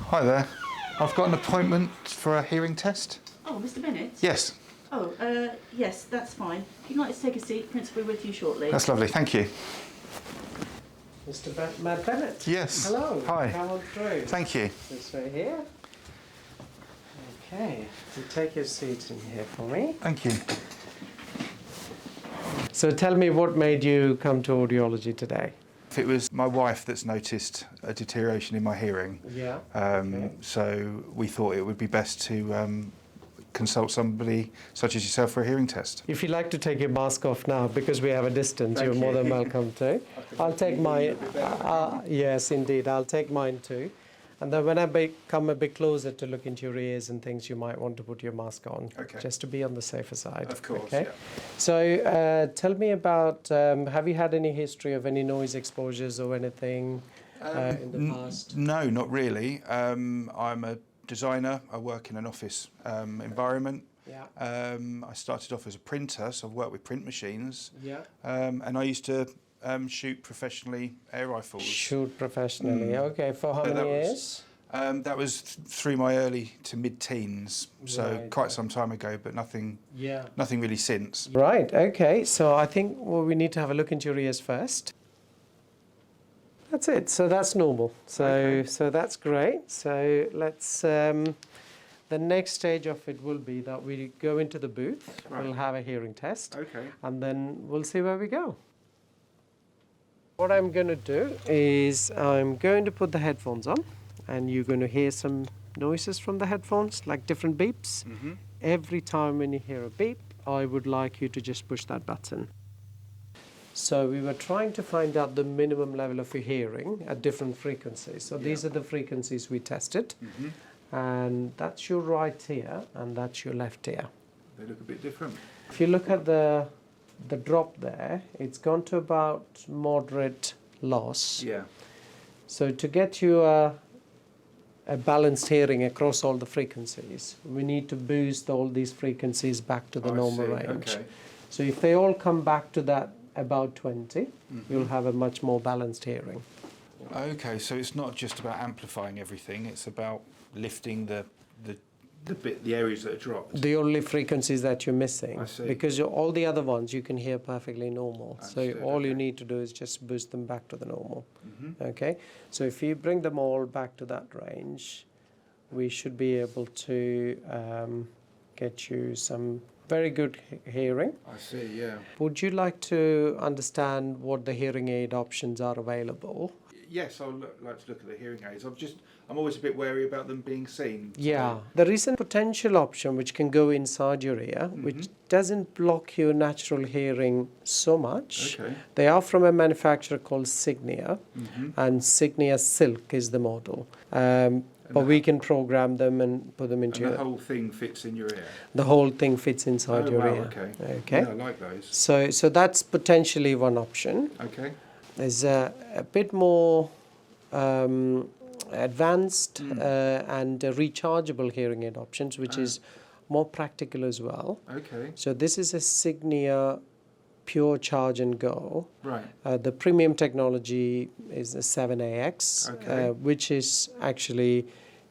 Hi there. I've got an appointment for a hearing test. Oh, Mr. Bennett? Yes. Oh, yes, that's fine. If you'd like to take a seat, Prince will be with you shortly. That's lovely, thank you. Mr. Matt Bennett. Yes. Hello. Hi. Come on through. Thank you. This way here. Okay. So take your seat in here for me. Thank you. So tell me, what made you come to audiology today? It was my wife that's noticed a deterioration in my hearing. Yeah. So we thought it would be best to consult somebody such as yourself for a hearing test. If you'd like to take your mask off now, because we have a distance, you're more than welcome to. I'll take mine. Yes, indeed. I'll take mine too. And then when I come a bit closer to look into your ears and things, you might want to put your mask on, just to be on the safer side. Of course, okay? yeah. So tell me about, have you had any history of any noise exposures or anything in the past? No, not really. I'm a designer. I work in an office environment. Yeah. I started off as a printer, so I've worked with print machines. Yeah. And I used to shoot professionally air rifles. Shoot professionally, okay. For how many years? That was through my early to mid-teens, so quite some time ago, but nothing really since. Right, okay. So I think we need to have a look into your ears first. That's it. So that's normal. So that's great. So let's. The next stage of it will be that we go into the booth. Right. We'll have a hearing test. Okay. And then we'll see where we go. What I'm going to do is I'm going to put the headphones on, and you're going to hear some noises from the headphones, like different beeps. Mm-hmm. Every time when you hear a beep, I would like you to just push that button. So we were trying to find out the minimum level of your hearing at different frequencies. So these are the frequencies we tested. Mm-hmm. And that's your right ear, and that's your left ear. They look a bit different. If you look at the drop there, it's gone to about moderate loss. Yeah. So to get you a balanced hearing across all the frequencies, we need to boost all these frequencies back to the normal range. Okay. So if they all come back to that about 20, you'll have a much more balanced hearing. Okay, so it's not just about amplifying everything, it's about lifting the areas that are dropped. The only frequencies that you're missing. I see. Because all the other ones you can hear perfectly normal. So all you need to do is just boost them back to the normal. Mm-hmm. Okay? So if you bring them all back to that range, we should be able to get you some very good hearing. I see, yeah. Would you like to understand what the hearing aid options are available? Yes, I'd like to look at the hearing aids. I'm always a bit wary about them being seen. Yeah, there is a potential option which can go inside your ear, which doesn't block your natural hearing so much. Okay. They are from a manufacturer called Signia, and Signia Silk is the model. But we can program them and put them into your ear. The whole thing fits in your ear? The whole thing fits inside your ear. Okay. Yeah, I like those. So that's potentially one option. Okay. There's a bit more advanced and rechargeable hearing aid options, which is more practical as well. Okay. So this is a Signia Pure Charge and Go. Right. The premium technology is the 7AX, which is actually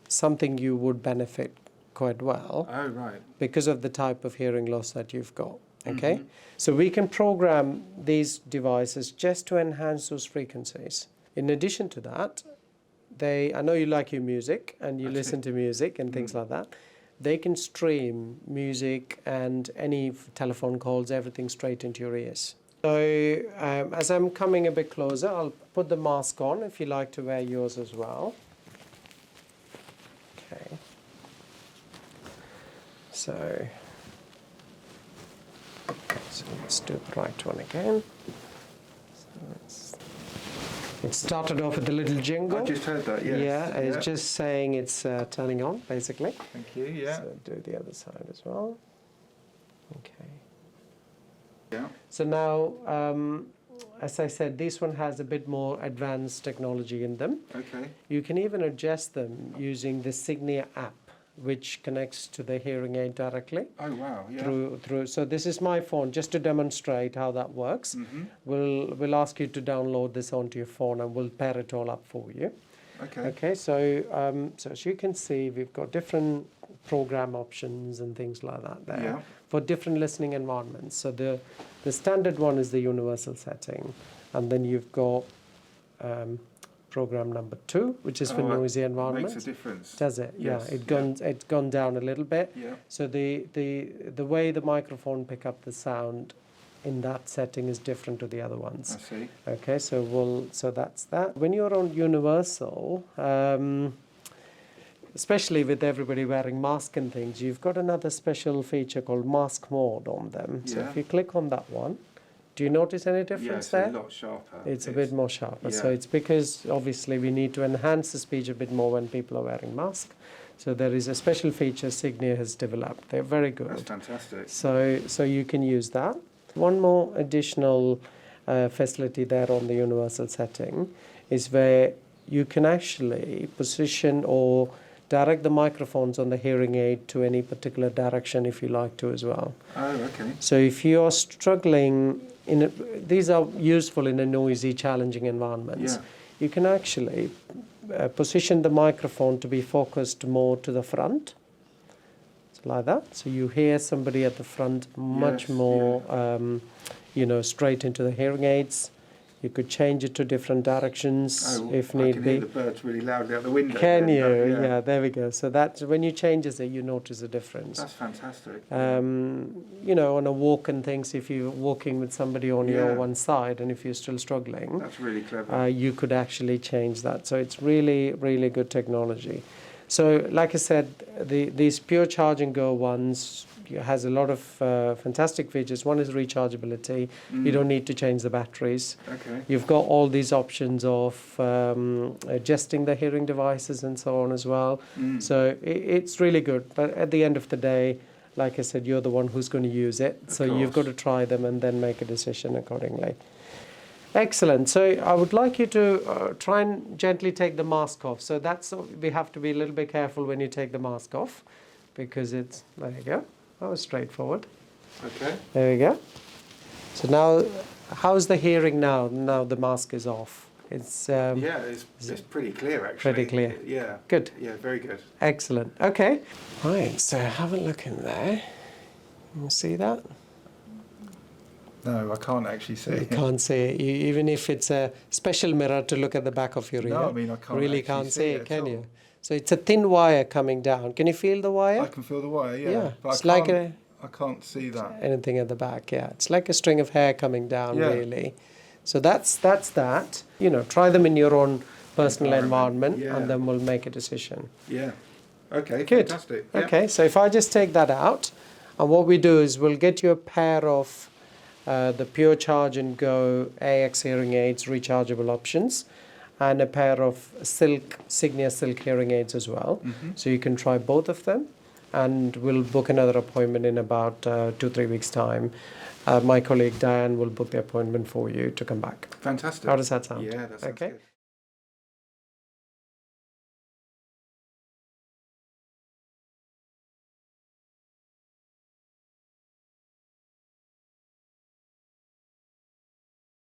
something you would benefit quite well. Oh, right. Because of the type of hearing loss that you've got. Okay, mm-hmm. So we can program these devices just to enhance those frequencies. In addition to that, I know you like your music and you listen to music and things like that. They can stream music and any telephone calls, everything straight into your ears. So as I'm coming a bit closer, I'll put the mask on if you like to wear yours as well. Okay. So let's do the right one again. It started off with a little jingle. I just heard that, yes. Yeah, it's just saying it's turning on, basically. Thank you, yeah. So do the other side as well. Okay. Yeah. So now, as I said, this one has a bit more advanced technology in them. Okay. You can even adjust them using the Signia app, which connects to the hearing aid directly. Oh wow! Yeah. Through. So this is my phone, just to demonstrate how that works. Mm-hmm. We'll ask you to download this onto your phone, and we'll pair it all up for you. Okay. Okay, so as you can see, we've got different program options and things like that there for different listening environments. So the standard one is the universal setting, and then you've got program number 2, which is for noisy environments. Makes a difference. Does it? Yes. Yeah, it's gone down a little bit. Yeah. So the way the microphone pick up the sound in that setting is different to the other ones. I see. Okay, so that's that. When you're on universal, especially with everybody wearing masks and things, you've got another special feature called mask mode on them. So if you click on that one, do you notice any difference there? Yeah, it's a lot sharper. It's a bit more sharper. So it's because obviously we need to enhance the speech a bit more when people are wearing masks. So there is a special feature Signia has developed. They're very good. That's fantastic. So you can use that. One more additional facility there on the universal setting is where you can actually position or direct the microphones on the hearing aid to any particular direction if you like to as well. Oh, okay. So if you are struggling, these are useful in a noisy, challenging environment. Yeah. You can actually position the microphone to be focused more to the front. Like that, so you hear somebody at the front much more, straight into the hearing aids. You could change it to different directions if need be. I can hear the birds really loudly out the window. Can you? Yeah, there we go. So that's when you change it, you notice a difference. That's fantastic. On a walk and things, if you're walking with somebody on your one side and if you're still struggling, that's really clever. You could actually change that. So it's really, really good technology. So, like I said, these pure charge and go ones has a lot of fantastic features. One is rechargeability. You don't need to change the batteries. Okay. You've got all these options of adjusting the hearing devices and so on as well. So it's really good. But at the end of the day, like I said, you're the one who's going to use it. So you've got to try them and then make a decision accordingly. Excellent. So I would like you to try and gently take the mask off. So we have to be a little bit careful when you take the mask off, because there you go. That was straightforward. Okay. There we go. So now, how's the hearing now? Now the mask is off. It's it's pretty clear actually. Pretty clear. Yeah. Good. Yeah, very good. Excellent. Okay. Right. So have a look in there. You see that? No, I can't actually see it. You can't see it. Even if it's a special mirror to look at the back of your ear. No, I mean, I can't really actually can't see it, can all. you? So it's a thin wire coming down. Can you feel the wire? I can feel the wire, yeah. Yeah. But It's like I can't see that. anything at the back, yeah. It's like a string of hair coming down, really. So that's that. Try them in your own personal environment, and then we'll make a decision. Yeah. Okay, Good. fantastic. Okay, so if I just take that out, and what we do is we'll get you a pair of the Pure Charge and Go AX hearing aids, rechargeable options, and a pair of Signia Silk hearing aids as well. So you can try both of them, and we'll book another appointment in about 2-3 weeks' time. My colleague Diane will book the appointment for you to come back. Fantastic. How does that sound? Yeah, that sounds good.